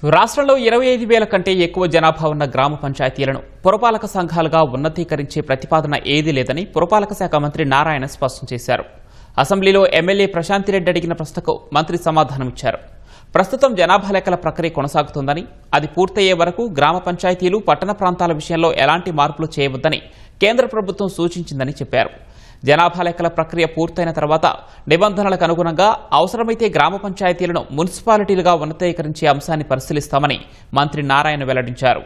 రాష్ట్రంలో 25,000 కంటే ఎక్కువ జనాభా ఉన్న గ్రామ పంచాయతీలను పురపాలక సంఘాలుగా ఉన్నతీకరించే ప్రతిపాదన ఏదీ లేదని పురపాలక శాఖ మంత్రి నారాయణ స్పష్టం చేశారు. అసెంబ్లీలో ఎమ్మెల్యే ప్రశాంతిరెడ్డి అడిగిన ప్రశ్నకు మంత్రి సమాధానమిచ్చారు. ప్రస్తుతం జనాభా లెక్కల ప్రక్రియ కొనసాగుతోందని, అది పూర్తయ్యే వరకు గ్రామ పంచాయతీలు, పట్టణ ప్రాంతాల విషయంలో ఎలాంటి మార్పులు చేయవద్దని కేంద్ర ప్రభుత్వం సూచించిందని చెప్పారు. జనాభా లెక్కల ప్రక్రియ పూర్తయిన తర్వాత నిబంధనలకు అనుగుణంగా అవసరమైతే గ్రామ పంచాయతీలను మున్సిపాలిటీలుగా ఉన్నతీకరించే అంశాన్ని పరిశీలిస్తామని మంత్రి నారాయణ వెల్లడించారు.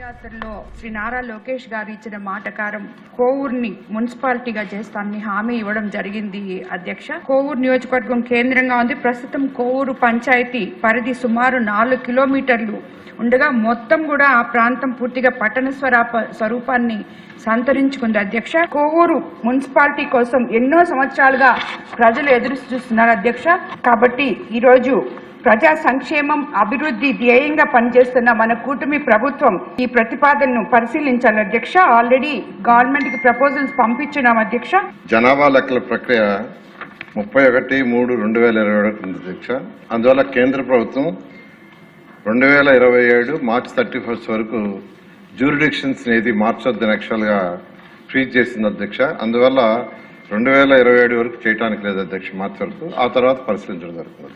యాత్రలో శ్రీ నారా లోకేష్ గారు ఇచ్చిన మాటకారం కోవూరుని మున్సిపాలిటీగా చేస్తామని హామీ ఇవ్వడం జరిగింది అధ్యక్ష. కోవూరు నియోజకవర్గం కేంద్రంగా ఉంది. ప్రస్తుతం కోవూరు పంచాయతీ పరిధి సుమారు 4 కిలోమీటర్లు ఉండగా మొత్తం కూడా ఆ ప్రాంతం పూర్తిగా పట్టణ స్వరూపాన్ని సంతరించుకుంది అధ్యక్ష. కోవూరు మున్సిపాలిటీ కోసం ఎన్నో సంవత్సరాలుగా ప్రజలు ఎదురు చూస్తున్నారు అధ్యక్ష. కాబట్టి ఈరోజు ప్రజా సంక్షేమం, అభివృద్ధి ధ్యేయంగా పనిచేస్తున్న మన కూటమి ప్రభుత్వం ఈ ప్రతిపాదనను పరిశీలించాలి అధ్యక్ష. ఆల్రెడీ గవర్నమెంట్ కి ప్రపోజల్స్ పంపించున్నాం అధ్యక్ష. జనాభా లెక్కల ప్రక్రియ 31/1/2021 ఉంది అధ్యక్ష. అందువల్ల కేంద్ర ప్రభుత్వం 2027 మార్చి 31 వరకు జ్యూరిడిక్షన్స్ ఏది మార్చొద్దని యాక్చువల్గా ఫ్రీజ్ చేసింది అధ్యక్ష. అందువల్ల 2027 వరకు చేయడానికి లేదు అధ్యక్ష, మార్చి వరకు. ఆ తర్వాత పరిశీలించడం జరుగుతుంది.